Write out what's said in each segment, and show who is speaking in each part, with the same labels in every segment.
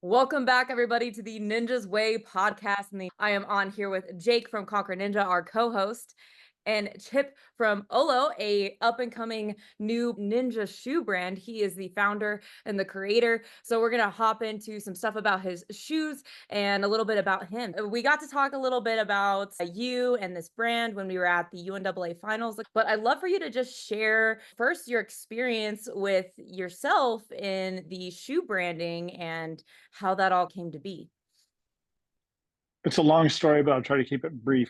Speaker 1: Welcome back, everybody, to the Ninja's Way podcast. I am on here with Jake from Conquer Ninja, our co-host, and Chip from Ollo, a up-and-coming new ninja shoe brand. He is the founder and the creator. So we're gonna hop into some stuff about his shoes and a little bit about him. We got to talk a little bit about you and this brand when we were at the UNAA finals. But I'd love for you to just share first your experience with yourself in the shoe branding and how that all came to be.
Speaker 2: It's a long story, but I'll try to keep it brief.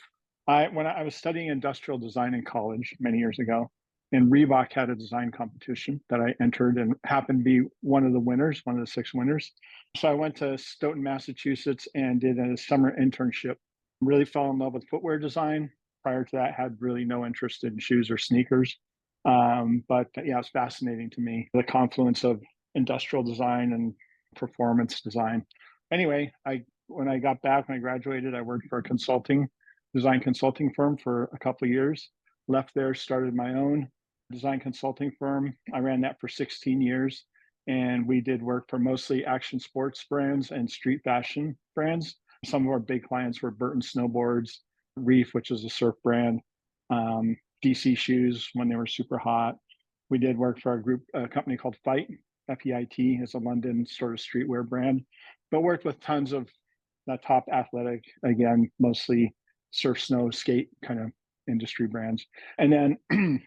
Speaker 2: When I was studying industrial design in college many years ago, and Reebok had a design competition that I entered and happened to be one of the winners, one of the six winners. So I went to Stoughton, Massachusetts, and did a summer internship. Really fell in love with footwear design. Prior to that, had really no interest in shoes or sneakers. But yeah, it's fascinating to me, the confluence of industrial design and performance design. Anyway, when I got back, when I graduated, I worked for a design consulting firm for a couple of years. Left there, started my own design consulting firm. I ran that for 16 years, and we did work for mostly action sports brands and street fashion brands. Some of our big clients were Burton Snowboards, Reef, which is a surf brand, DC shoes when they were super hot. We did work for a company called Fight, FEIT, is a London sort of streetwear brand, but worked with tons of the top athletic, again, mostly surf, snow, skate kind of industry brands. And then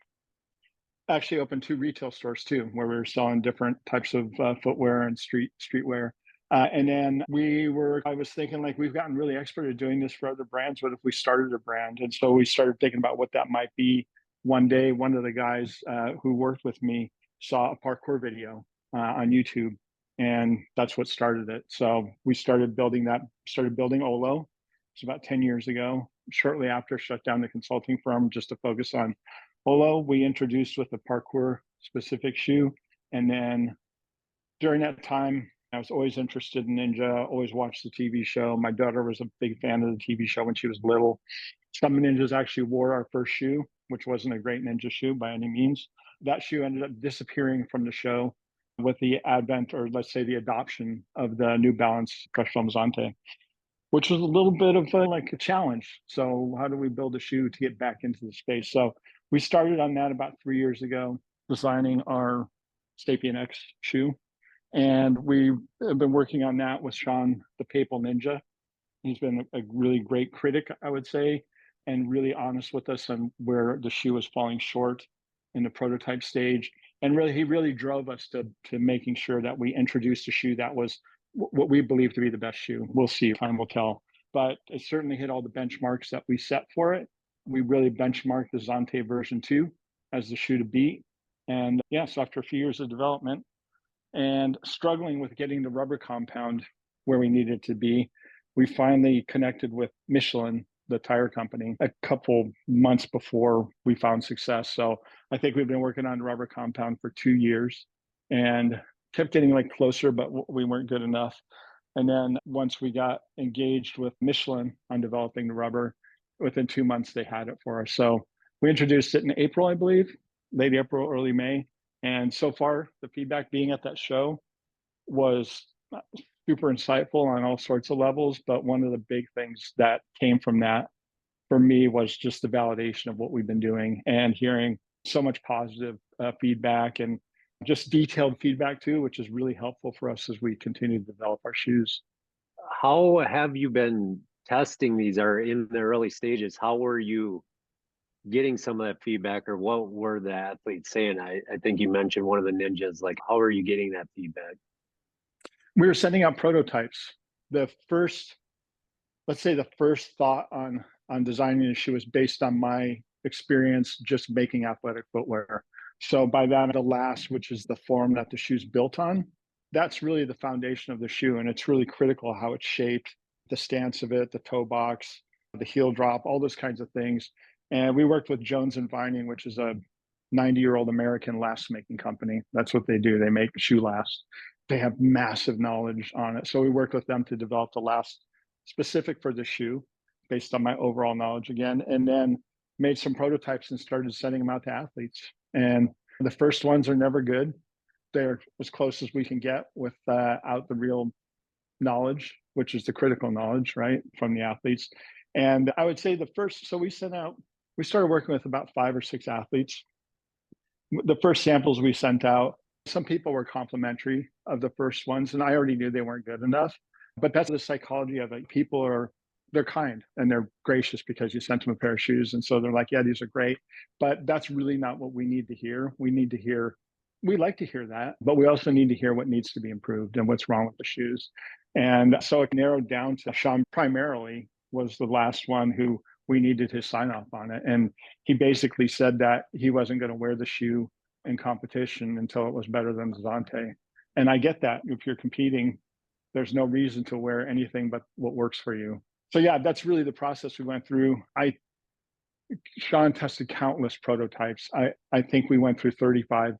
Speaker 2: actually opened two retail stores too, where we were selling different types of footwear and streetwear. And then I was thinking like, we've gotten really expert at doing this for other brands. What if we started a brand? And so we started thinking about what that might be. One day, one of the guys who worked with me saw a parkour video on YouTube, and that's what started it. So we started building Ollo. It's about 10 years ago. Shortly after, shut down the consulting firm just to focus on Ollo. We introduced with a parkour specific shoe. And then during that time, I was always interested in ninja, always watched the TV show. My daughter was a big fan of the TV show when she was little. Some ninjas actually wore our first shoe, which wasn't a great ninja shoe by any means. That shoe ended up disappearing from the show with the advent, or let's say the adoption, of the New Balance Crush Zante, which was a little bit of like a challenge. So how do we build a shoe to get back into the space? So we started on that about 3 years ago, designing our Sapien X shoe. And we have been working on that with Sean, the Papal Ninja. He's been a really great critic, I would say, and really honest with us on where the shoe was falling short in the prototype stage. And really, he really drove us to making sure that we introduced a shoe that was what we believe to be the best shoe. We'll see, time will tell. But it certainly hit all the benchmarks that we set for it. We really benchmarked the Zante version 2 as the shoe to beat. And yeah, so after a few years of development and struggling with getting the rubber compound where we needed to be, we finally connected with Michelin, the tire company, a couple months before we found success. So I think we've been working on rubber compound for 2 years and kept getting like closer, but we weren't good enough. And then once we got engaged with Michelin on developing the rubber, within 2 months they had it for us. So we introduced it in April, I believe, late April, early May. And so far, the feedback being at that show was super insightful on all sorts of levels. But one of the big things that came from that for me was just the validation of what we've been doing and hearing so much positive feedback and just detailed feedback too, which is really helpful for us as we continue to develop our shoes.
Speaker 3: How have you been testing these, or in the early stages? How were you getting some of that feedback, or what were the athletes saying? I think you mentioned one of the ninjas. Like, how are you getting that feedback?
Speaker 2: We were sending out prototypes. The first, let's say the first thought on designing a shoe was based on my experience just making athletic footwear. So by that, the last, which is the form that the shoe's built on, that's really the foundation of the shoe. And it's really critical how it's shaped, the stance of it, the toe box, the heel drop, all those kinds of things. And we worked with Jones and Vining, which is a 90-year-old American last making company. That's what they do. They make shoe last. They have massive knowledge on it. So we worked with them to develop the last specific for the shoe based on my overall knowledge again, and then made some prototypes and started sending them out to athletes. And the first ones are never good. They're as close as we can get without the real knowledge, which is the critical knowledge, right, from the athletes. And I would say so we started working with about 5 or 6 athletes. The first samples we sent out, some people were complimentary of the first ones, and I already knew they weren't good enough. But that's the psychology of it. They're kind and they're gracious because you sent them a pair of shoes. And so they're like, yeah, these are great. But that's really not what we need to hear. We like to hear that, but we also need to hear what needs to be improved and what's wrong with the shoes. And so it narrowed down to Sean primarily was the last one who we needed his sign off on it. And he basically said that he wasn't going to wear the shoe in competition until it was better than the Zante. And I get that. If you're competing, there's no reason to wear anything but what works for you. So yeah, that's really the process we went through. Sean tested countless prototypes. I think we went through 35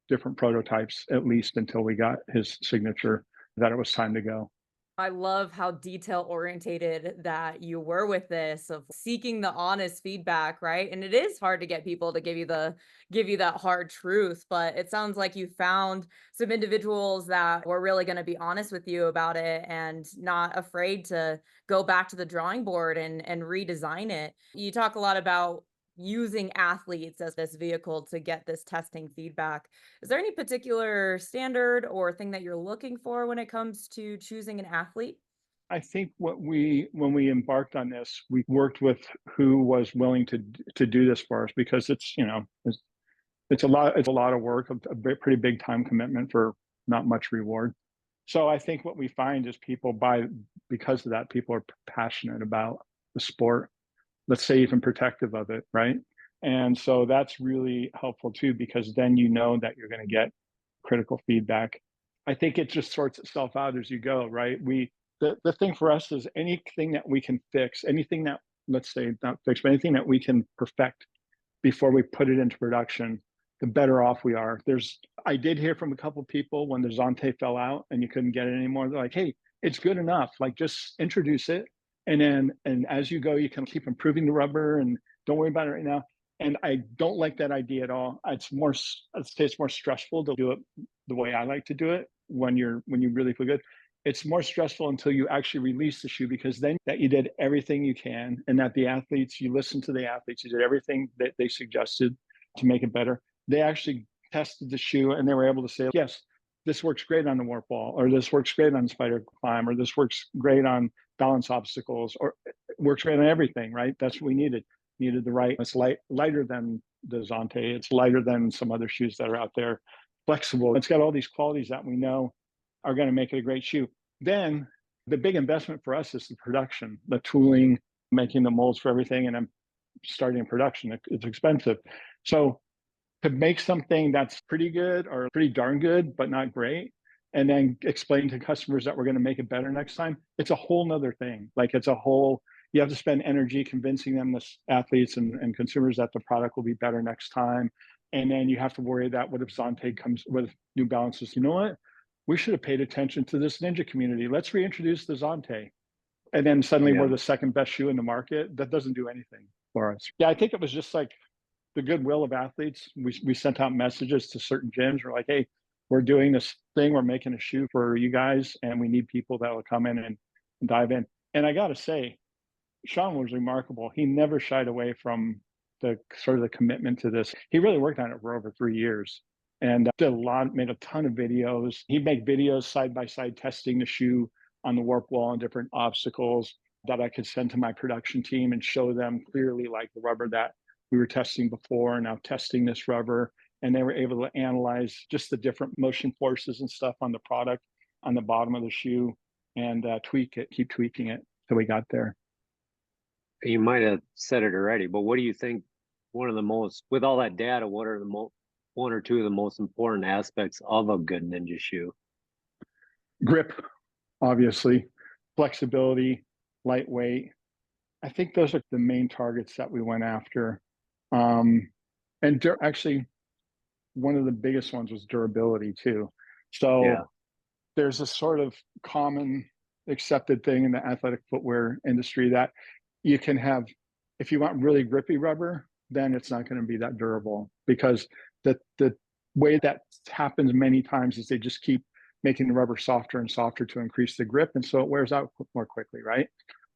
Speaker 2: different prototypes at least until we got his signature that it was time to go.
Speaker 1: I love how detail orientated that you were with this of seeking the honest feedback, right? And it is hard to get people to give you that hard truth, but it sounds like you found some individuals that were really going to be honest with you about it and not afraid to go back to the drawing board and redesign it. You talk a lot about using athletes as this vehicle to get this testing feedback. Is there any particular standard or thing that you're looking for when it comes to choosing an athlete?
Speaker 2: I think when we embarked on this, we worked with who was willing to do this for us because it's a lot of work, pretty big time commitment for not much reward. So I think what we find is because of that, people are passionate about the sport. Let's say even protective of it, right? And so that's really helpful too, because then you know that you're going to get critical feedback. I think it just sorts itself out as you go, right? The thing for us is anything that we can fix, anything that, let's say not fix, but anything that we can perfect before we put it into production, the better off we are. I did hear from a couple of people when the Zante fell out and you couldn't get it anymore. They're like, hey, it's good enough. Like just introduce it. And as you go, you can keep improving the rubber and don't worry about it right now. And I don't like that idea at all. I'd say it's more stressful to do it the way I like to do it when you really feel good. It's more stressful until you actually release the shoe, because then that you did everything you can and that you listened to the athletes, you did everything that they suggested to make it better. They actually tested the shoe and they were able to say, yes, this works great on the warp wall, or this works great on spider climb, or this works great on balance obstacles, or it works great on everything, right? That's what we needed. It's lighter than the Zante. It's lighter than some other shoes that are out there. Flexible. It's got all these qualities that we know are going to make it a great shoe. Then the big investment for us is the production, the tooling, making the molds for everything. And I'm starting production. It's expensive. So to make something that's pretty good or pretty darn good, but not great, and then explain to customers that we're going to make it better next time, it's a whole nother thing. Like you have to spend energy convincing them, the athletes and consumers, that the product will be better next time. And then you have to worry that what if Zante comes with New Balances? You know what? We should have paid attention to this ninja community. Let's reintroduce the Zante. And then suddenly we're the second best shoe in the market. That doesn't do anything for us. Yeah, I think it was just like the goodwill of athletes. We sent out messages to certain gyms. We're like, hey, we're doing this thing. We're making a shoe for you guys, and we need people that will come in and dive in. And I got to say, Sean was remarkable. He never shied away from the commitment to this. He really worked on it for over 3 years and made a ton of videos. He'd make videos side by side testing the shoe on the warp wall and different obstacles that I could send to my production team and show them clearly, like the rubber that we were testing before and now testing this rubber. And they were able to analyze just the different motion forces and stuff on the product on the bottom of the shoe and keep tweaking it till we got there.
Speaker 3: You might have said it already, but what do you think with all that data, what are one or two of the most important aspects of a good ninja shoe?
Speaker 2: Grip, obviously, flexibility, lightweight. I think those are the main targets that we went after. And actually, one of the biggest ones was durability too. So there's a sort of common accepted thing in the athletic footwear industry that you can have, if you want really grippy rubber, then it's not going to be that durable, because the way that happens many times is they just keep making the rubber softer and softer to increase the grip. And so it wears out more quickly, right?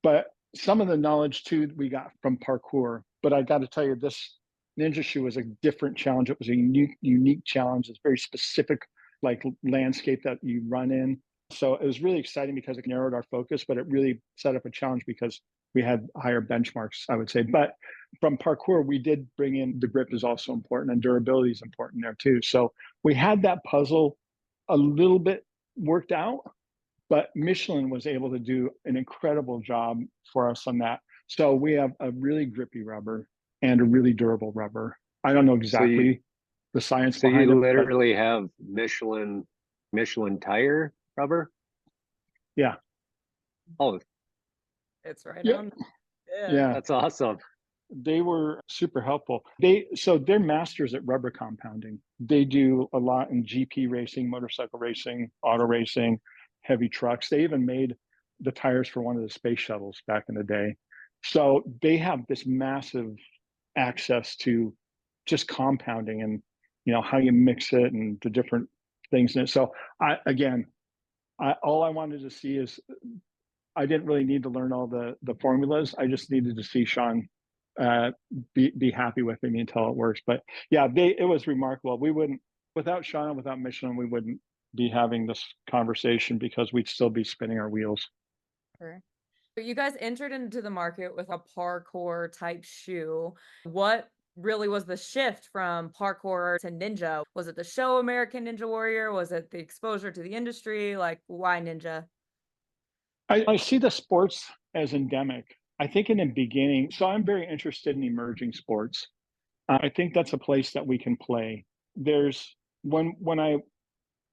Speaker 2: But some of the knowledge too we got from parkour. But I got to tell you, this Ninja shoe was a different challenge. It was a unique challenge. It's very specific, like landscape that you run in. So it was really exciting because it narrowed our focus, but it really set up a challenge because we had higher benchmarks, I would say. But from parkour, we did bring in the grip is also important and durability is important there too. So we had that puzzle a little bit worked out, but Michelin was able to do an incredible job for us on that. So we have a really grippy rubber and a really durable rubber. I don't know exactly the science
Speaker 3: So
Speaker 2: behind
Speaker 3: you
Speaker 2: it.
Speaker 3: literally have Michelin tire rubber?
Speaker 2: Yeah.
Speaker 3: Oh,
Speaker 1: It's right
Speaker 2: Yeah.
Speaker 1: on.
Speaker 2: Yeah.
Speaker 3: that's awesome.
Speaker 2: They were super helpful. So they're masters at rubber compounding. They do a lot in GP racing, motorcycle racing, auto racing, heavy trucks. They even made the tires for one of the space shuttles back in the day. So they have this massive access to just compounding and how you mix it and the different things in it. So all I wanted to see is I didn't really need to learn all the formulas. I just needed to see Sean be happy with me until it works. But yeah, it was remarkable. We wouldn't without Sean and without Michelin, we wouldn't be having this conversation because we'd still be spinning our wheels.
Speaker 1: Sure. So you guys entered into the market with a parkour type shoe. What really was the shift from parkour to ninja? Was it the show American Ninja Warrior? Was it the exposure to the industry? Like, why ninja?
Speaker 2: I see the sports as endemic. I think in the beginning, so I'm very interested in emerging sports. I think that's a place that we can play. There's when I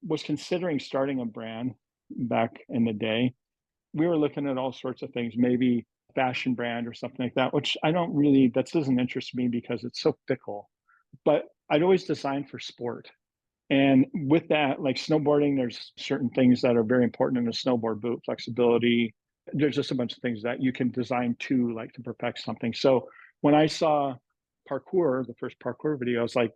Speaker 2: was considering starting a brand back in the day, we were looking at all sorts of things, maybe fashion brand or something like that, which that doesn't interest me because it's so fickle. But I'd always designed for sport. And with that, like snowboarding, there's certain things that are very important in a snowboard boot, flexibility. There's just a bunch of things that you can design to perfect something. So when I saw parkour, the first parkour video, I was like,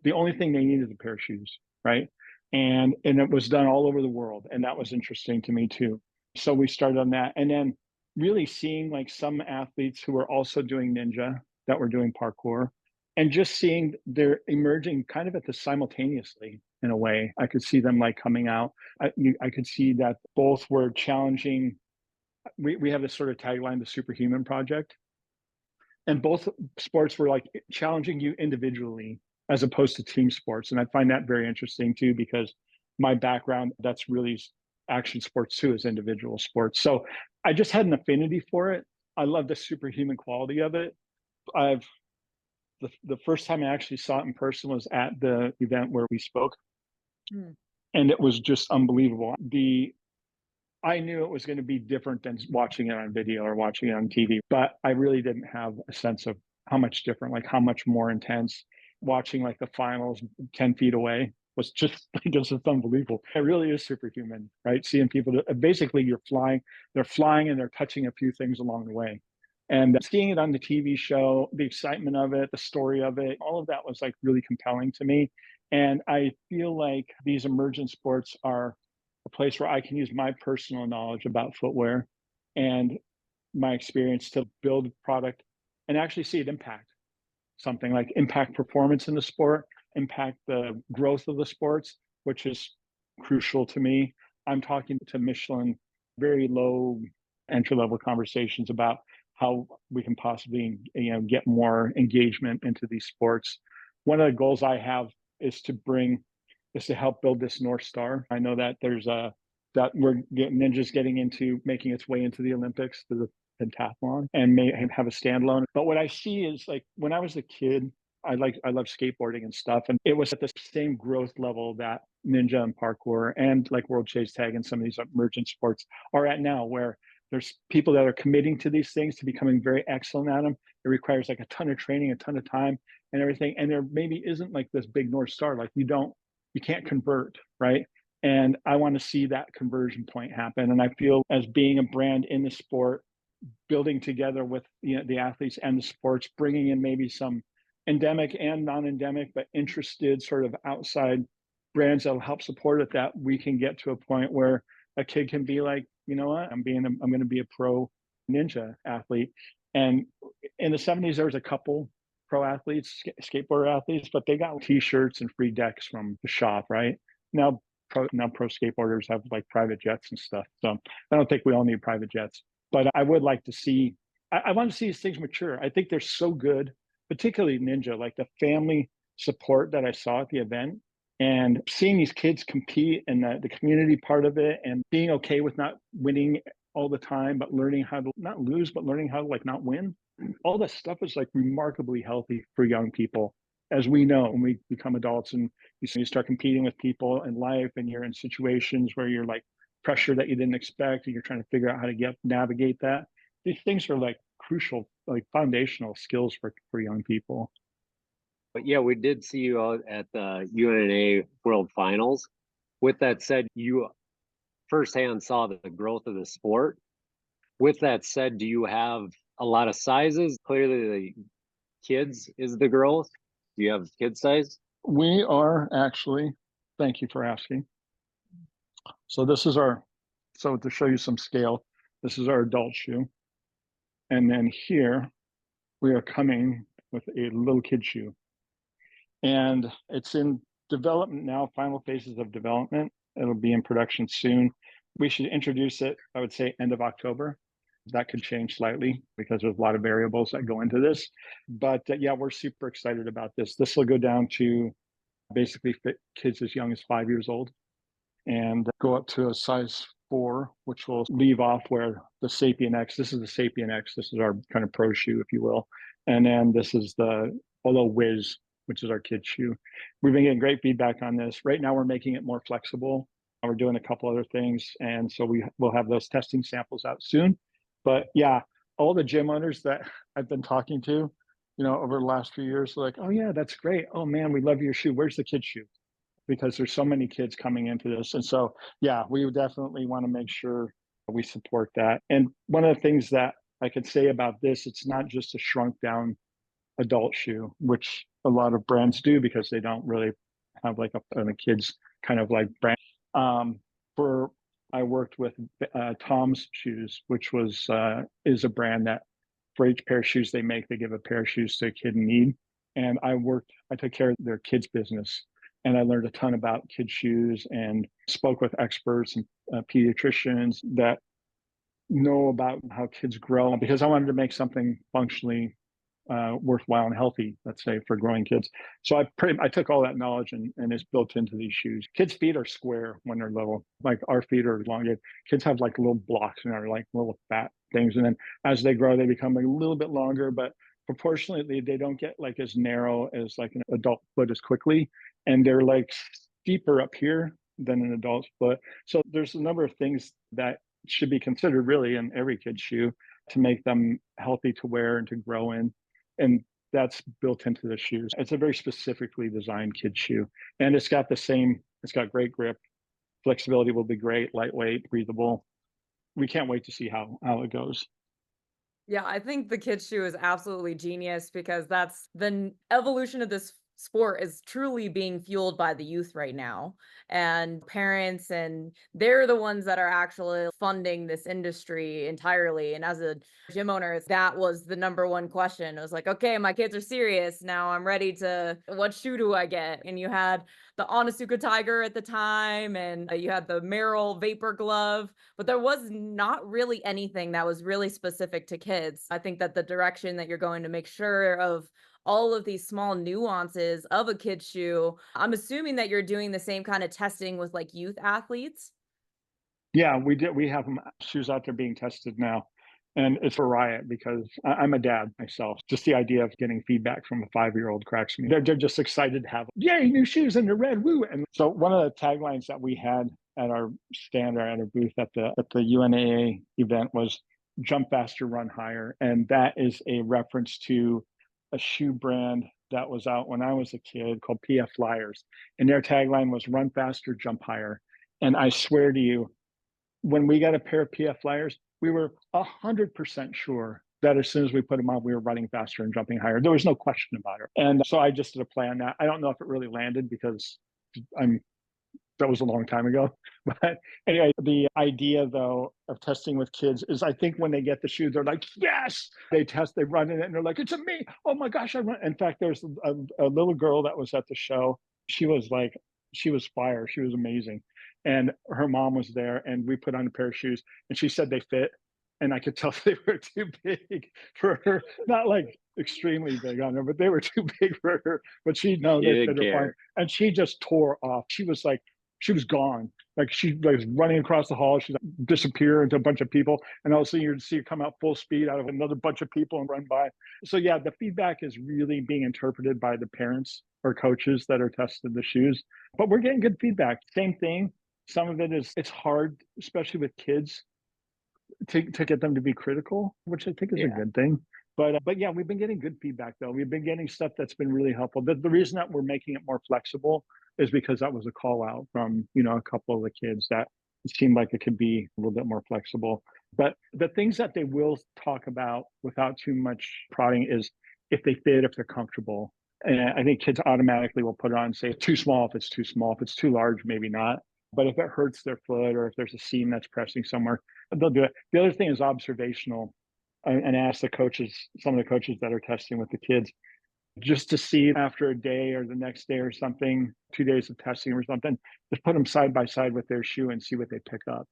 Speaker 2: the only thing they needed is a pair of shoes, right? And it was done all over the world. And that was interesting to me too. So we started on that. And then really seeing like some athletes who were also doing ninja that were doing parkour and just seeing they're emerging kind of at the simultaneously in a way. I could see them like coming out. I could see that both were challenging. We have this sort of tagline, the Superhuman Project, and both sports were like challenging you individually as opposed to team sports. And I find that very interesting too, because my background, that's really action sports too, is individual sports. So I just had an affinity for it. I love the superhuman quality of it. I've the first time I actually saw it in person was at the event where we spoke, and it was just unbelievable. I knew it was going to be different than watching it on video or watching it on TV, but I really didn't have a sense of how much different, like how much more intense. Watching like the finals 10 feet away was just just unbelievable. It really is superhuman, right? Seeing people basically they're flying and they're touching a few things along the way. And seeing it on the TV show, the excitement of it, the story of it, all of that was like really compelling to me. And I feel like these emergent sports are a place where I can use my personal knowledge about footwear and my experience to build product and actually see it impact something, like impact performance in the sport, impact the growth of the sports, which is crucial to me. I'm talking to Michelin, very low entry level conversations about how we can possibly get more engagement into these sports. One of the goals I have is to help build this North Star. I know that Ninja's getting into making its way into the Olympics, to the pentathlon, and may have a standalone. But what I see is like when I was a kid, I love skateboarding and stuff, and it was at the same growth level that ninja and parkour and like world chase tag and some of these emergent sports are at now, where there's people that are committing to these things, to becoming very excellent at them. It requires like a ton of training, a ton of time and everything. And there maybe isn't like this big North Star, like you can't convert, right? And I want to see that conversion point happen. And I feel as being a brand in the sport, building together with the athletes and the sports, bringing in maybe some endemic and non-endemic, but interested sort of outside brands that'll help support it, that we can get to a point where a kid can be like, you know what, I'm going to be a pro ninja athlete. And in the 70s, there was a couple pro athletes, skateboarder athletes, but they got t-shirts and free decks from the shop, right? Now pro skateboarders have like private jets and stuff. So I don't think we all need private jets, but I would like to see, I want to see these things mature. I think they're so good, particularly Ninja, like the family support that I saw at the event, and seeing these kids compete and the community part of it, and being okay with not winning all the time, but learning how to not lose, but learning how to like not win. All that stuff is like remarkably healthy for young people. As we know, when we become adults and you start competing with people in life, and you're in situations where you're like pressure that you didn't expect, and you're trying to figure out how to navigate that. These things are like crucial, like foundational skills for young people.
Speaker 3: But yeah, we did see you out at the UNA World Finals. With that said, you firsthand saw the growth of the sport. With that said, do you have a lot of sizes? Clearly, the kids is the growth. Do you have kid size?
Speaker 2: We are actually, thank you for asking. So this is so to show you some scale, this is our adult shoe. And then here we are coming with a little kid shoe. And it's in development now, final phases of development. It'll be in production soon. We should introduce it, I would say, end of October. That could change slightly because there's a lot of variables that go into this. But yeah, we're super excited about this. This will go down to basically fit kids as young as 5 years old and go up to a size 4, which will leave off where the Sapien X, this is the Sapien X, this is our kind of pro shoe, if you will. And then this is the Ollo Whiz, which is our kid shoe. We've been getting great feedback on this. Right now, we're making it more flexible. We're doing a couple other things. And so we'll have those testing samples out soon. But yeah, all the gym owners that I've been talking to, over the last few years, they're like, oh yeah, that's great. Oh man, we love your shoe. Where's the kid shoe? Because there's so many kids coming into this. And so, yeah, we would definitely want to make sure we support that. And one of the things that I could say about this, it's not just a shrunk down adult shoe, which a lot of brands do because they don't really have like a kids kind of like brand. I worked with Tom's Shoes, which is a brand that for each pair of shoes they make, they give a pair of shoes to a kid in need. And I took care of their kids business, and I learned a ton about kids shoes and spoke with experts and pediatricians that know about how kids grow, because I wanted to make something functionally worthwhile and healthy, let's say, for growing kids. So I took all that knowledge and it's built into these shoes. Kids' feet are square when they're little. Like our feet are elongated. Kids have like little blocks and are like little fat things. And then as they grow, they become a little bit longer, but proportionately, they don't get like as narrow as like an adult foot as quickly. And they're like steeper up here than an adult's foot. So there's a number of things that should be considered really in every kid's shoe to make them healthy to wear and to grow in. And that's built into the shoes. It's a very specifically designed kid shoe. And it's got great grip. Flexibility will be great, lightweight, breathable. We can't wait to see how it goes.
Speaker 1: Yeah, I think the kids shoe is absolutely genius because that's the evolution of this sport is truly being fueled by the youth right now, and parents, and they're the ones that are actually funding this industry entirely. And as a gym owner, that was the number one question. It was like, okay, my kids are serious now, I'm ready to, what shoe do I get? And you had the Onitsuka Tiger at the time, and you had the Merrell Vapor Glove, but there was not really anything that was really specific to kids. I think that the direction that you're going to make sure of all of these small nuances of a kid's shoe. I'm assuming that you're doing the same kind of testing with like youth athletes.
Speaker 2: Yeah, we did. We have shoes out there being tested now. And it's a riot because I'm a dad myself. Just the idea of getting feedback from a 5-year-old cracks me. They're just excited to have, yay, new shoes and they're red, woo. And so one of the taglines that we had at our stand or at our booth at the UNAA event was jump faster, run higher. And that is a reference to a shoe brand that was out when I was a kid called PF Flyers. And their tagline was run faster, jump higher. And I swear to you, when we got a pair of PF Flyers, we were 100% sure that as soon as we put them on, we were running faster and jumping higher. There was no question about it. And so I just did a play on that. I don't know if it really landed because I'm That was a long time ago. But anyway, the idea though of testing with kids is I think when they get the shoe, they're like, yes, they test, they run in it and they're like, it's a me. Oh my gosh, I run. In fact, there's a little girl that was at the show. She was like, she was fire. She was amazing. And her mom was there and we put on a pair of shoes and she said they fit. And I could tell they were too big for her, not like extremely big on her, but they were too big for her. But she knows
Speaker 3: You
Speaker 2: they
Speaker 3: didn't
Speaker 2: fit her fine.
Speaker 3: care.
Speaker 2: And she just tore off. She was like, she was gone. Like she was running across the hall. She's like, disappear into a bunch of people. And all of a sudden you'd see her come out full speed out of another bunch of people and run by. So yeah, the feedback is really being interpreted by the parents or coaches that are tested the shoes. But we're getting good feedback. Same thing. Some of it is, it's hard, especially with kids, to get them to be critical, which I think is a
Speaker 3: Yeah.
Speaker 2: good thing. But yeah, we've been getting good feedback though. We've been getting stuff that's been really helpful. The reason that we're making it more flexible is because that was a call out from, you know, a couple of the kids that it seemed like it could be a little bit more flexible. But the things that they will talk about without too much prodding is if they fit, if they're comfortable. And I think kids automatically will put it on and say it's too small if it's too small. If it's too large, maybe not. But if it hurts their foot or if there's a seam that's pressing somewhere, they'll do it. The other thing is observational and ask the coaches, some of the coaches that are testing with the kids, just to see after a day or the next day or something, 2 days of testing or something, just put them side by side with their shoe and see what they pick up.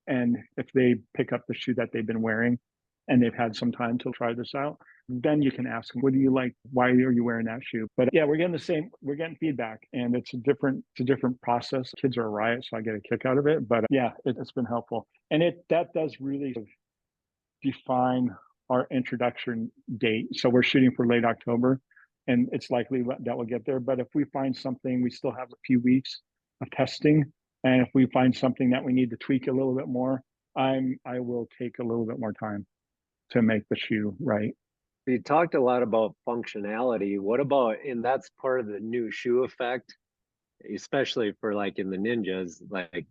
Speaker 2: And if they pick up the shoe that they've been wearing and they've had some time to try this out, then you can ask them, what do you like? Why are you wearing that shoe? But yeah, we're getting feedback and it's a different process. Kids are a riot, so I get a kick out of it. But yeah, it's been helpful. And that does really define our introduction date. So we're shooting for late October and it's likely that we'll get there. But if we find something, we still have a few weeks of testing. And if we find something that we need to tweak a little bit more, I will take a little bit more time to make the shoe right.
Speaker 3: You talked a lot about functionality. What about, and that's part of the new shoe effect, especially for like in the ninjas, like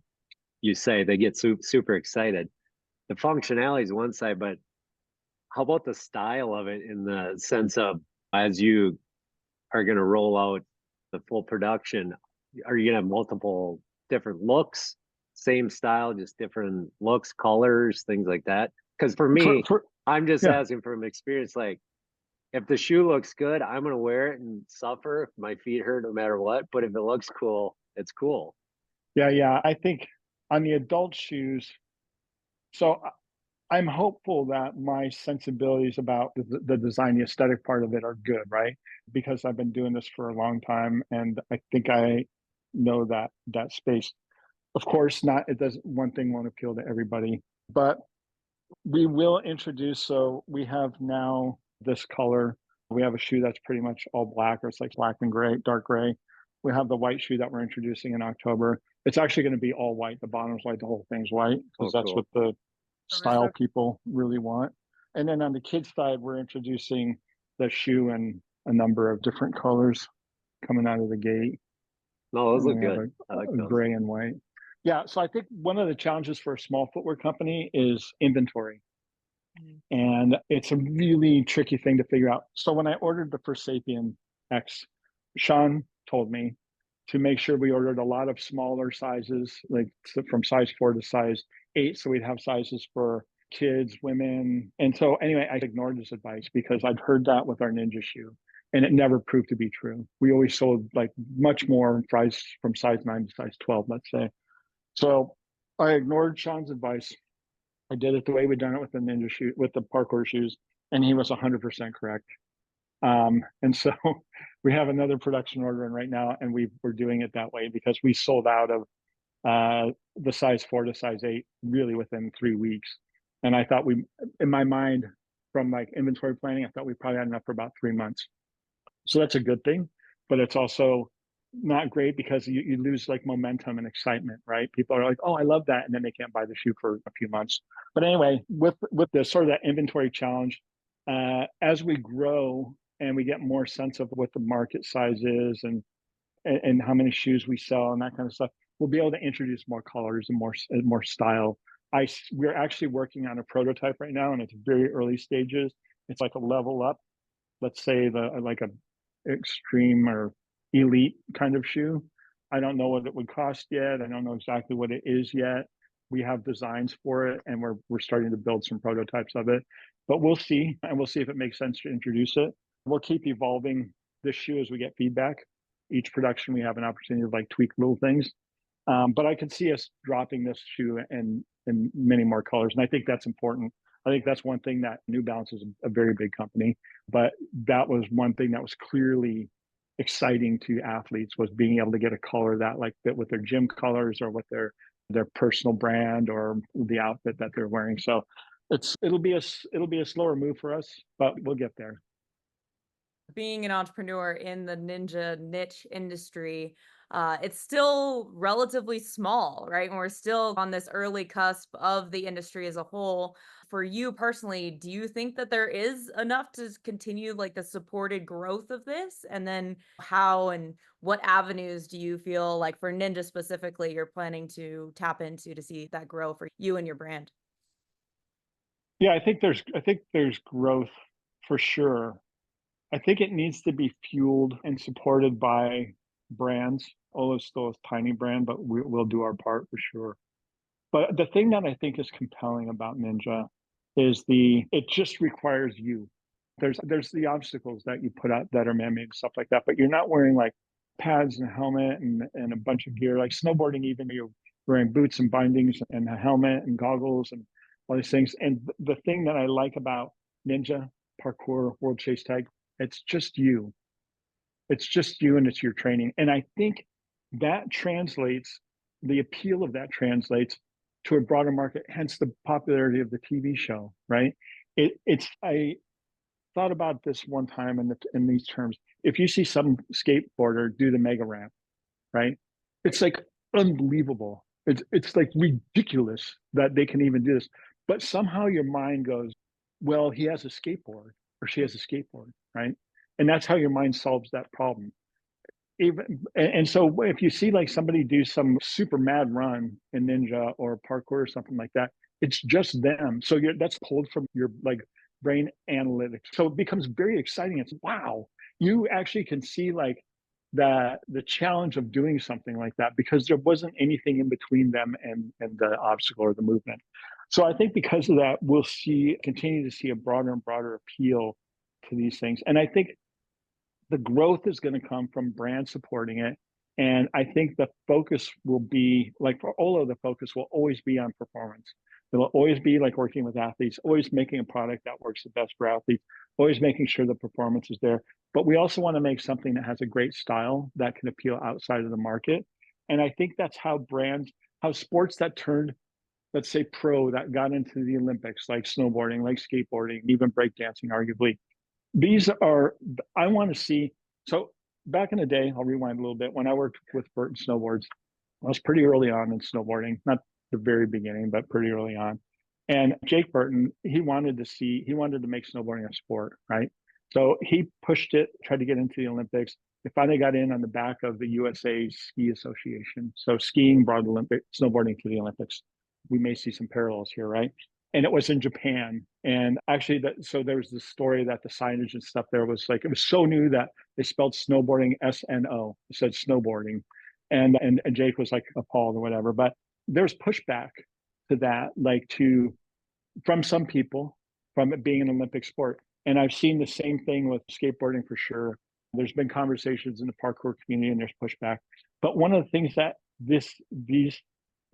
Speaker 3: you say, they get super excited. The functionality is one side, but how about the style of it in the sense of as you are going to roll out the full production, are you going to have multiple different looks, same style, just different looks, colors, things like that? Because for me, I'm just
Speaker 2: yeah.
Speaker 3: asking from experience, like if the shoe looks good, I'm going to wear it and suffer if my feet hurt no matter what. But if it looks cool, it's cool.
Speaker 2: Yeah. I think on the adult shoes, so I'm hopeful that my sensibilities about the design, the aesthetic part of it are good, right? Because I've been doing this for a long time and I think I know that space. Of course, one thing won't appeal to everybody, but we will introduce, so we have now this color. We have a shoe that's pretty much all black, or it's like black and gray, dark gray. We have the white shoe that we're introducing in October. It's actually going to be all white. The bottom's white, the whole thing's white, because that's
Speaker 3: cool.
Speaker 2: what the style people really want. And then on the kids side, we're introducing the shoe in a number of different colors coming out of the gate.
Speaker 3: No, those look good. I like those.
Speaker 2: Gray and white. Yeah, so I think one of the challenges for a small footwear company is inventory. And it's a really tricky thing to figure out. So when I ordered the first Sapien X, Sean told me to make sure we ordered a lot of smaller sizes, like from size 4 to size 8. So we'd have sizes for kids, women. And so anyway, I ignored his advice because I'd heard that with our Ninja shoe and it never proved to be true. We always sold like much more price from size 9 to size 12, let's say. So I ignored Sean's advice. I did it the way we'd done it with the Ninja shoe, with the parkour shoes, and he was 100% correct. And so we have another production order in right now, and we're doing it that way because we sold out of the size 4 to size 8 really within 3 weeks. And I thought in my mind, from like inventory planning, I thought we probably had enough for about 3 months. So that's a good thing, but it's also not great because you lose like momentum and excitement, right? People are like, oh, I love that. And then they can't buy the shoe for a few months. But anyway, with the sort of that inventory challenge, as we grow and we get more sense of what the market size is and how many shoes we sell and that kind of stuff, we'll be able to introduce more colors and more style. We're actually working on a prototype right now and it's very early stages. It's like a level up, let's say like a extreme or elite kind of shoe. I don't know what it would cost yet. I don't know exactly what it is yet. We have designs for it, and we're starting to build some prototypes of it. But we'll see, and we'll see if it makes sense to introduce it. We'll keep evolving this shoe as we get feedback. Each production, we have an opportunity to like tweak little things. But I could see us dropping this shoe in many more colors, and I think that's important. I think that's one thing that New Balance is a very big company, but that was one thing that was clearly exciting to athletes, was being able to get a color that like fit with their gym colors or with their personal brand or the outfit that they're wearing. So it'll be a slower move for us, but we'll get there.
Speaker 1: Being an entrepreneur in the ninja niche industry, it's still relatively small, right? And we're still on this early cusp of the industry as a whole. For you personally, do you think that there is enough to continue like the supported growth of this? And then how and what avenues do you feel like for Ninja specifically you're planning to tap into to see that grow for you and your brand?
Speaker 2: Yeah, I think there's growth for sure. I think it needs to be fueled and supported by brands. Ollo's still a tiny brand, but we'll do our part for sure. But the thing that I think is compelling about Ninja is it just requires you. There's the obstacles that you put out that are man-made and stuff like that, but you're not wearing like pads and a helmet and a bunch of gear. Like snowboarding, even you're wearing boots and bindings and a helmet and goggles and all these things. And the thing that I like about Ninja, parkour, World Chase Tag, it's just you. It's just you and it's your training. And I think that translates, the appeal of that translates to a broader market, hence the popularity of the TV show, right? I thought about this one time in these terms. If you see some skateboarder do the mega ramp, right? It's like unbelievable. It's like ridiculous that they can even do this. But somehow your mind goes, well, he has a skateboard or she has a skateboard, right? And that's how your mind solves that problem. And so if you see like somebody do some super mad run in Ninja or parkour or something like that, it's just them. So that's pulled from your like brain analytics. So it becomes very exciting. It's wow, you actually can see like the challenge of doing something like that because there wasn't anything in between them and the obstacle or the movement. So I think because of that, we'll continue to see a broader and broader appeal to these things. And I think the growth is going to come from brand supporting it. And I think the focus will be like for Ollo, the focus will always be on performance. It'll always be like working with athletes, always making a product that works the best for athletes, always making sure the performance is there. But we also want to make something that has a great style that can appeal outside of the market. And I think that's how sports that turned, let's say pro, that got into the Olympics, like snowboarding, like skateboarding, even breakdancing, arguably, these are, I want to see. So back in the day, I'll rewind a little bit. When I worked with Burton Snowboards, I was pretty early on in snowboarding, not the very beginning, but pretty early on. And Jake Burton, he wanted to make snowboarding a sport, right? So he pushed it, tried to get into the Olympics. They finally got in on the back of the USA Ski Association. So skiing brought snowboarding to the Olympics. We may see some parallels here, right? And it was in Japan. And actually, so there was this story that the signage and stuff there was like, it was so new that they spelled snowboarding SNO. It said snowboarding. And Jake was like appalled or whatever. But there's pushback to that, from some people, from it being an Olympic sport. And I've seen the same thing with skateboarding for sure. There's been conversations in the parkour community and there's pushback. But one of the things that these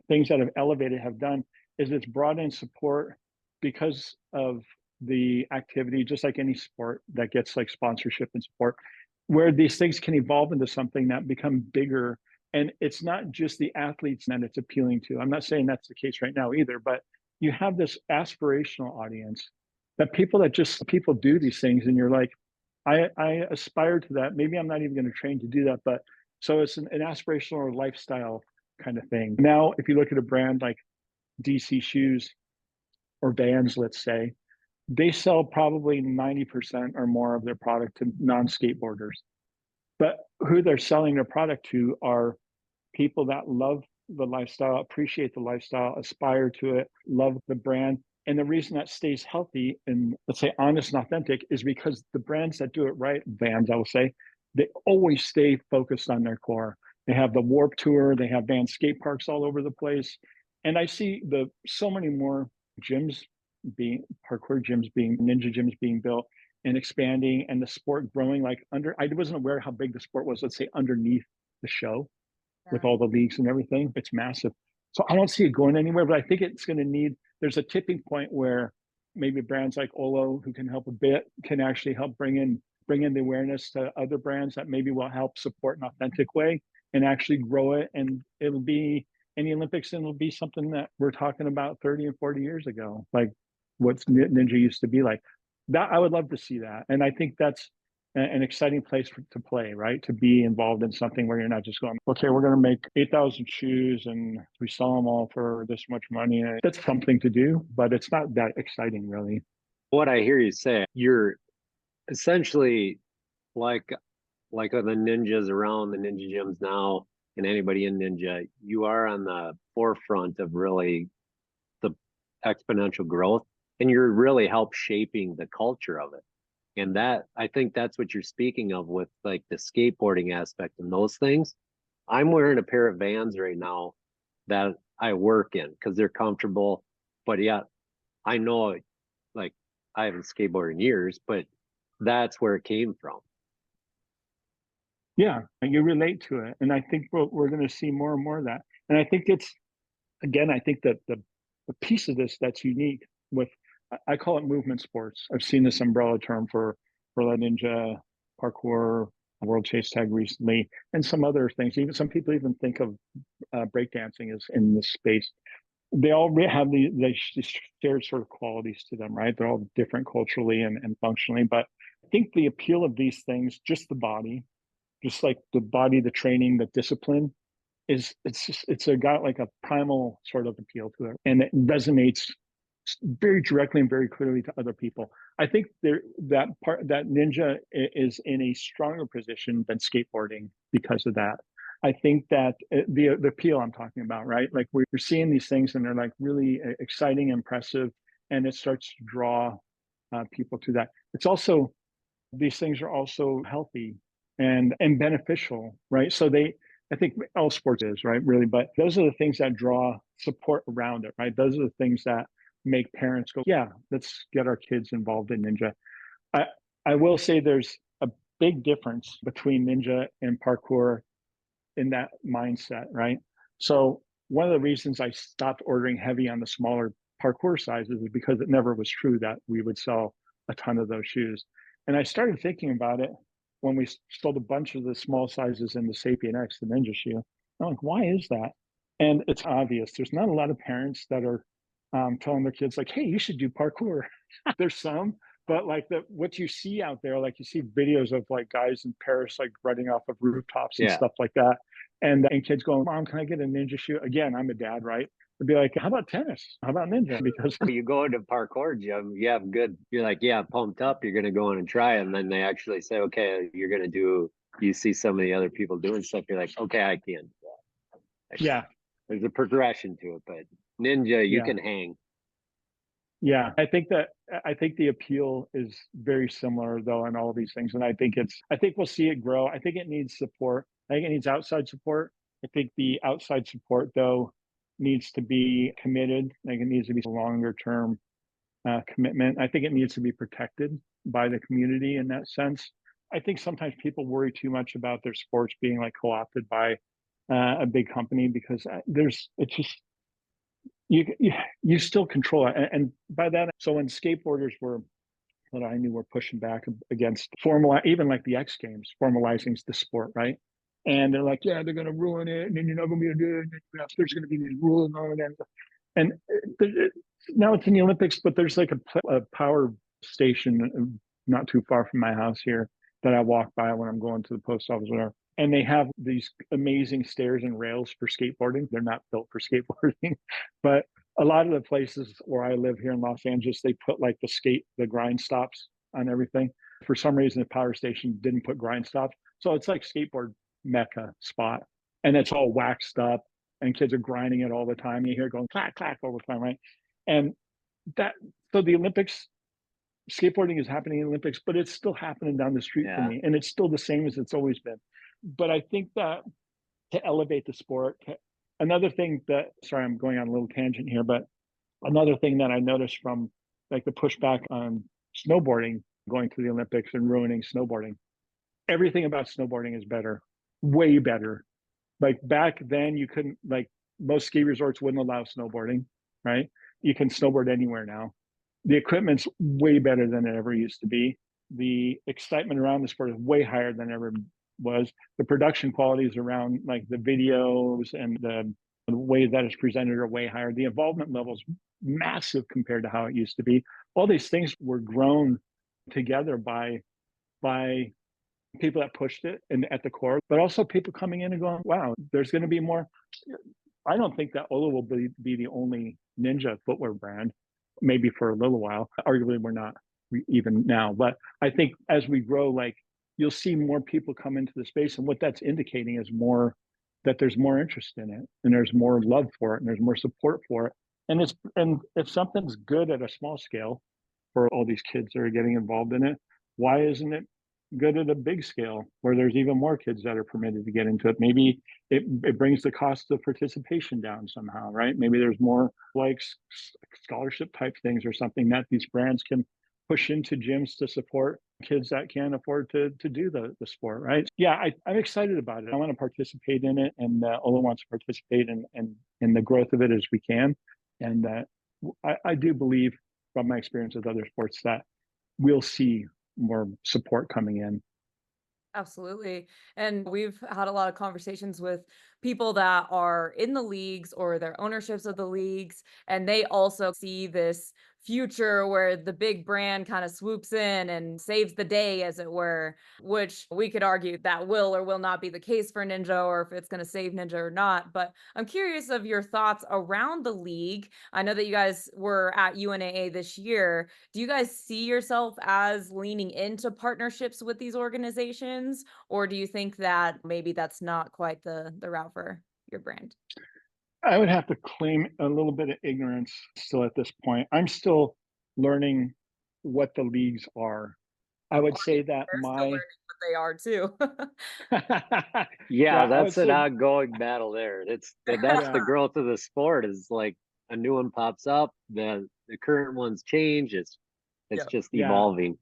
Speaker 2: things that have elevated have done is it's brought in support because of the activity, just like any sport that gets like sponsorship and support, where these things can evolve into something that become bigger. And it's not just the athletes that it's appealing to. I'm not saying that's the case right now either, but you have this aspirational audience that people do these things and you're like, I aspire to that. Maybe I'm not even going to train to do that, but so it's an aspirational or lifestyle kind of thing. Now, if you look at a brand like DC Shoes or Vans, let's say, they sell probably 90% or more of their product to non-skateboarders. But who they're selling their product to are people that love the lifestyle, appreciate the lifestyle, aspire to it, love the brand. And the reason that stays healthy and, let's say, honest and authentic is because the brands that do it right, Vans, I will say, they always stay focused on their core. They have the Warp Tour. They have banned skate parks all over the place. And I see so many more gyms being parkour gyms being ninja gyms being built and expanding, and the sport growing. Like I wasn't aware how big the sport was, let's say, underneath the show with all the leagues and everything. It's massive. So I don't see it going anywhere, but I think it's going to there's a tipping point where maybe brands like Ollo, who can help a bit, can actually help bring in the awareness to other brands that maybe will help support an authentic way and actually grow it. And it'll be in the Olympics, and it'll be something that we're talking about 30 and 40 years ago, like what ninja used to be like. That I would love to see that. And I think that's an exciting place to play, right? To be involved in something where you're not just going, okay, we're going to make 8,000 shoes and we sell them all for this much money. That's something to do, but it's not that exciting, really.
Speaker 3: What I hear you say, you're essentially like the ninjas around the ninja gyms now, and anybody in ninja, you are on the forefront of really the exponential growth, and you're really help shaping the culture of it. And that, I think that's what you're speaking of with like the skateboarding aspect and those things. I'm wearing a pair of Vans right now that I work in because they're comfortable, but yeah, I know, like, I haven't skateboarded in years, but that's where it came from.
Speaker 2: Yeah, you relate to it. And I think we're going to see more and more of that. And I think I think that the piece of this that's unique with, I call it movement sports. I've seen this umbrella term for the ninja, parkour, world chase tag recently, and some other things. Even some people even think of breakdancing as in this space. They all have these shared sort of qualities to them, right? They're all different culturally and functionally. But I think the appeal of these things, just the body, the training, the discipline, it's got like a primal sort of appeal to it, and it resonates very directly and very clearly to other people. I think that ninja is in a stronger position than skateboarding because of that. I think that the appeal I'm talking about, right? Like we're seeing these things and they're like really exciting, impressive, and it starts to draw people to that. It's also, these things are also healthy and beneficial, right? So I think all sports is, right, really, but those are the things that draw support around it, right? Those are the things that make parents go, yeah, let's get our kids involved in ninja. I will say there's a big difference between ninja and parkour in that mindset, right? So one of the reasons I stopped ordering heavy on the smaller parkour sizes is because it never was true that we would sell a ton of those shoes. And I started thinking about it when we sold a bunch of the small sizes in the Sapien X, the ninja shoe. I'm like, why is that? And it's obvious. There's not a lot of parents that are telling their kids like, hey, you should do parkour. There's some, but like what you see out there, like you see videos of like guys in Paris like running off of rooftops and stuff like that, and kids going, Mom, can I get a ninja shoe? Again, I'm a dad, right? I'd be like, how about tennis? How about ninja? Because
Speaker 3: you go into parkour gym, you have good, you're like, yeah, pumped up, you're gonna go in and try it, and then they actually say, okay, you're gonna do, you see some of the other people doing stuff, you're like, okay, I can't do that.
Speaker 2: Yeah,
Speaker 3: there's a progression to it, but ninja, you can hang.
Speaker 2: Yeah, I think the appeal is very similar though in all these things. And I think we'll see it grow. I think it needs support. I think it needs outside support. I think the outside support though needs to be committed. I think it needs to be a longer term commitment. I think it needs to be protected by the community in that sense. I think sometimes people worry too much about their sports being like co-opted by a big company, because it's just, you still control it. And by that, so when skateboarders that I knew were pushing back against even like the X Games, formalizing the sport, right? And they're like, yeah, they're going to ruin it, and then you're not going to be able to do it. There's going to be these rules and all of that. And now it's in the Olympics, but there's like a power station not too far from my house here that I walk by when I'm going to the post office or whatever. And they have these amazing stairs and rails for skateboarding. They're not built for skateboarding, but a lot of the places where I live here in Los Angeles, they put like the grind stops on everything. For some reason, the power station didn't put grind stops. So it's like skateboard mecca spot, and it's all waxed up and kids are grinding it all the time. You hear it going clack, clack all the time, right? And so the Olympics, skateboarding is happening in the Olympics, but it's still happening down the street for me. And it's still the same as it's always been. But I think that to elevate the sport. Another thing that, sorry, I'm going on a little tangent here, but another thing that I noticed from like the pushback on snowboarding going to the Olympics and ruining snowboarding, everything about snowboarding is better, way better. Like back then, you couldn't, like most ski resorts wouldn't allow snowboarding, right? You can snowboard anywhere now. The equipment's way better than it ever used to be. The excitement around the sport is way higher than ever was. The production qualities around like the videos and the way that it's presented are way higher. The involvement level's massive compared to how it used to be. All these things were grown together by people that pushed it and at the core, but also people coming in and going, wow, there's going to be more. I don't think that Ollo will be the only ninja footwear brand, maybe for a little while. Arguably, we're not even now, but I think as we grow, like you'll see more people come into the space, and what that's indicating is more that there's more interest in it, and there's more love for it, and there's more support for it. And if something's good at a small scale for all these kids that are getting involved in it, why isn't it good at a big scale where there's even more kids that are permitted to get into it? Maybe it brings the cost of participation down somehow, right? Maybe there's more like scholarship type things or something that these brands can push into gyms to support kids that can't afford to do the sport, right? Yeah, I'm excited about it. I want to participate in it, and Ollo wants to participate in the growth of it as we can. And I do believe from my experience with other sports that we'll see more support coming in.
Speaker 1: Absolutely. And we've had a lot of conversations with people that are in the leagues or their ownerships of the leagues, and they also see this future where the big brand kind of swoops in and saves the day, as it were, which we could argue that will or will not be the case for Ninja, or if it's going to save Ninja or not. But I'm curious of your thoughts around the league. I know that you guys were at UNAA this year. Do you guys see yourself as leaning into partnerships with these organizations, or do you think that maybe that's not quite the route for your brand?
Speaker 2: I would have to claim a little bit of ignorance still at this point. I'm still learning what the leagues are. I would say that
Speaker 1: They're still
Speaker 2: my
Speaker 1: learning what they are too.
Speaker 3: Yeah,
Speaker 2: I would
Speaker 3: that's an
Speaker 2: say
Speaker 3: ongoing battle there. That's the
Speaker 2: yeah,
Speaker 3: growth of the sport, is like a new one pops up, the current ones change. It's
Speaker 1: Yeah.
Speaker 3: just
Speaker 2: yeah,
Speaker 3: evolving.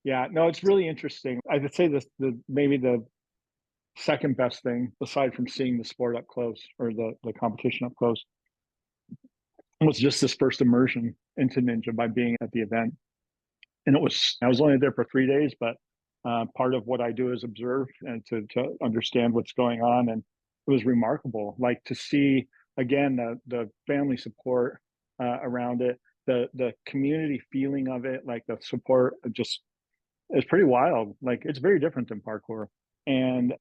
Speaker 2: yeah. No, it's really interesting. I would say this the maybe the second best thing aside from seeing the sport up close or the competition up close was just this first immersion into Ninja by being at the event. And I was only there for 3 days, but part of what I do is observe and to understand what's going on. And it was remarkable, like to see again the family support around it, the community feeling of it, like the support just is pretty wild. Like it's very different than parkour, and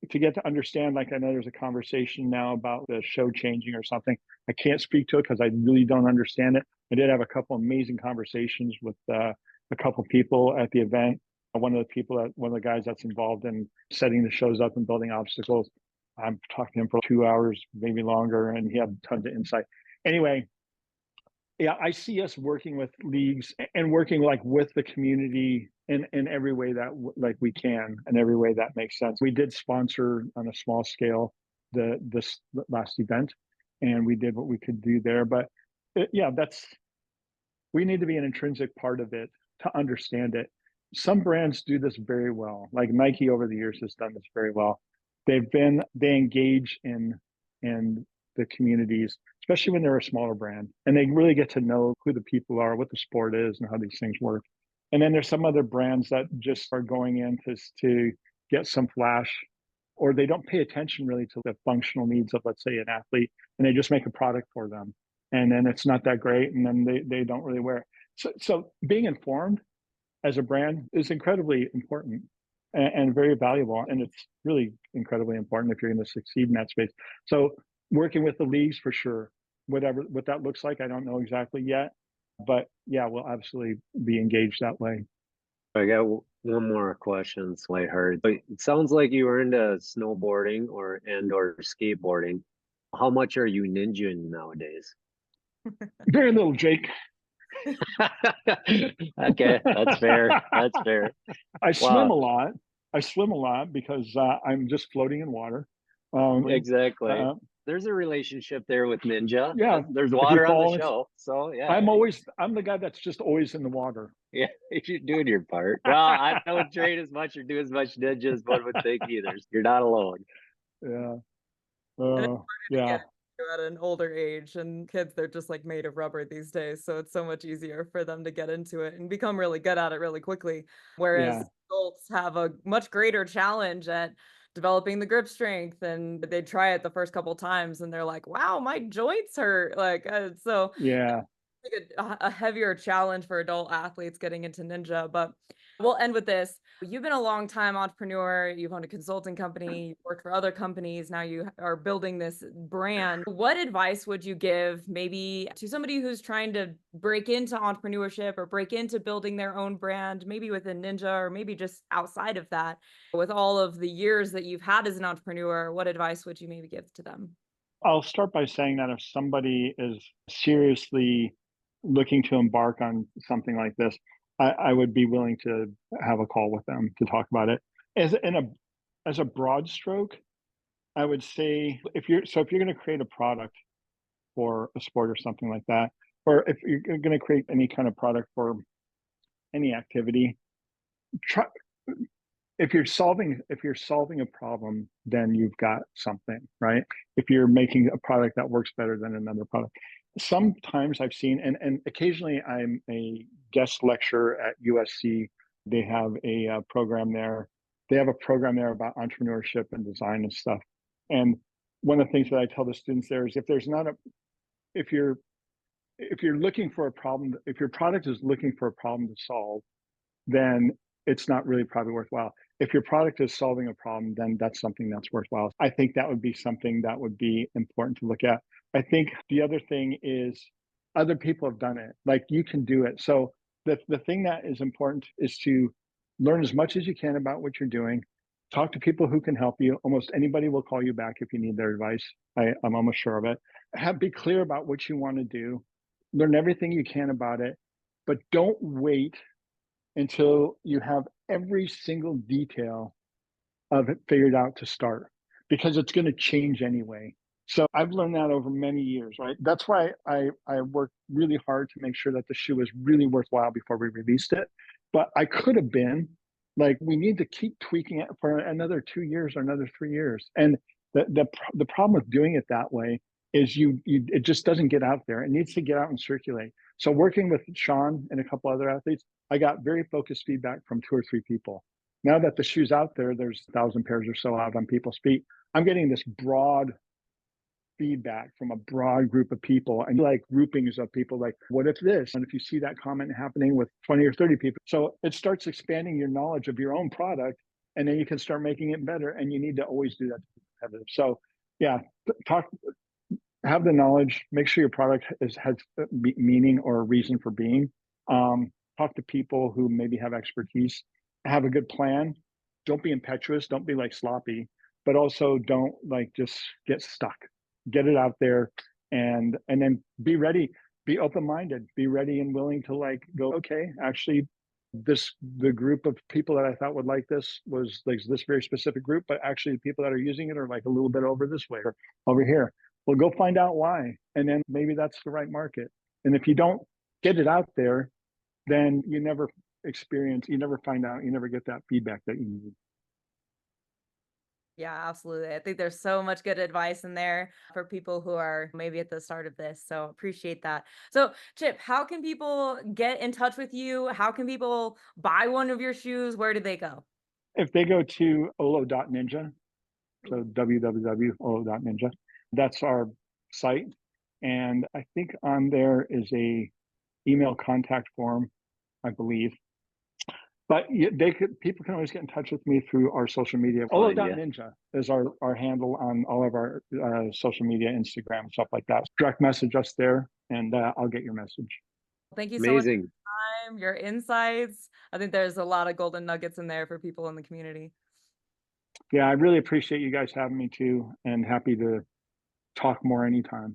Speaker 2: to get to understand, like I know there's a conversation now about the show changing or something. I can't speak to it because I really don't understand it. I did have a couple amazing conversations with a couple people at the event. One of the guys that's involved in setting the shows up and building obstacles. I'm talking to him for 2 hours, maybe longer, and he had tons of insight. Anyway, yeah, I see us working with leagues and working like with the community in every way that like we can, in every way that makes sense. We did sponsor on a small scale this last event, and we did what we could do there. But yeah, we need to be an intrinsic part of it to understand it. Some brands do this very well. Like Nike over the years has done this very well. They engage in the communities, especially when they're a smaller brand, and they really get to know who the people are, what the sport is, and how these things work. And then there's some other brands that just are going in to get some flash, or they don't pay attention really to the functional needs of, let's say, an athlete, and they just make a product for them. And then it's not that great, and then they don't really wear it. So being informed as a brand is incredibly important and very valuable. And it's really incredibly important if you're going to succeed in that space. So working with the leagues for sure, whatever what that looks like, I don't know exactly yet, but yeah, we'll absolutely be engaged that way.
Speaker 3: I got one more question, it's lighthearted. But it sounds like you were into snowboarding or skateboarding. How much are you ninjaing nowadays?
Speaker 2: Very little, Jake.
Speaker 3: Okay, that's fair. That's fair.
Speaker 2: I swim
Speaker 3: Wow.
Speaker 2: a lot. I swim a lot because I'm just floating in water.
Speaker 3: Exactly.
Speaker 2: Uh,
Speaker 3: There's a relationship there with Ninja.
Speaker 2: yeah,
Speaker 3: There's
Speaker 2: if you
Speaker 3: water on the
Speaker 2: fall,
Speaker 3: show. So yeah,
Speaker 2: I'm the guy that's just always in the water.
Speaker 3: yeah, you're doing your part. Well, I don't train as much or do as much ninja as one would think either. You're not alone.
Speaker 2: Yeah.
Speaker 1: And it's harder to
Speaker 2: Yeah.
Speaker 1: get into at an older age, and kids, they're just like made of rubber these days, so it's so much easier for them to get into it and become really good at it really quickly,
Speaker 2: Yeah.
Speaker 1: whereas adults have a much greater challenge at developing the grip strength, and they try it the first couple times and they're like, "Wow, my joints hurt." Like, so
Speaker 2: Yeah.
Speaker 1: like a heavier challenge for adult athletes getting into ninja. But we'll end with this. You've been a long time entrepreneur. You've owned a consulting company, you've worked for other companies. Now you are building this brand. What advice would you give maybe to somebody who's trying to break into entrepreneurship or break into building their own brand, maybe within Ninja or maybe just outside of that? With all of the years that you've had as an entrepreneur, what advice would you maybe give to them?
Speaker 2: I'll start by saying that if somebody is seriously looking to embark on something like this, I would be willing to have a call with them to talk about it. As a broad stroke, I would say if you're going to create a product for a sport or something like that, or if you're going to create any kind of product for any activity, try if you're solving a problem, then you've got something, right? If you're making a product that works better than another product. Sometimes I've seen, and occasionally I'm a guest lecturer at USC. They have a program there. They have a program there about entrepreneurship and design and stuff. And one of the things that I tell the students there is if you're if you're looking for a problem, if your product is looking for a problem to solve, then it's not really probably worthwhile. If your product is solving a problem, then that's something that's worthwhile. I think that would be something that would be important to look at. I think the other thing is other people have done it. Like you can do it. So the thing that is important is to learn as much as you can about what you're doing. Talk to people who can help you. Almost anybody will call you back if you need their advice. I'm almost sure of it. Be clear about what you want to do. Learn everything you can about it, but don't wait until you have every single detail of it figured out to start because it's going to change anyway. So I've learned that over many years, right? That's why I worked really hard to make sure that the shoe was really worthwhile before we released it. But I could have been like, we need to keep tweaking it for another 2 years or another 3 years. And the problem with doing it that way is it just doesn't get out there. It needs to get out and circulate. So working with Sean and a couple other athletes, I got very focused feedback from 2 or 3 people. Now that the shoe's out there, there's 1,000 pairs or so out on people's feet. I'm getting this broad feedback from a broad group of people and like groupings of people like, what if this? And if you see that comment happening with 20 or 30 people. So it starts expanding your knowledge of your own product and then you can start making it better. And you need to always do that to be competitive. So yeah, have the knowledge, make sure your product has meaning or a reason for being. Talk to people who maybe have expertise, have a good plan. Don't be impetuous. Don't be like sloppy, but also don't like just get stuck. Get it out there and then be ready, be open-minded, be ready and willing to like go, okay, actually the group of people that I thought would like this was like this very specific group, but actually the people that are using it are like a little bit over this way or over here. Well, go find out why. And then maybe that's the right market. And if you don't get it out there, then you never find out, you never get that feedback that you need.
Speaker 1: Yeah, absolutely. I think there's so much good advice in there for people who are maybe at the start of this. So appreciate that. So, Chip, how can people get in touch with you? How can people buy one of your shoes? Where do they go?
Speaker 2: If they go to ollo.ninja, so www.ollo.ninja, that's our site. And I think on there is a email contact form, I believe. But people can always get in touch with me through our social media. Ollo.ninja is our handle on all of our social media, Instagram, stuff like that. Direct message us there and I'll get your message.
Speaker 1: Thank you so much for
Speaker 3: Amazing.
Speaker 1: your time, your insights. I think there's a lot of golden nuggets in there for people in the community.
Speaker 2: Yeah, I really appreciate you guys having me too and happy to talk more anytime.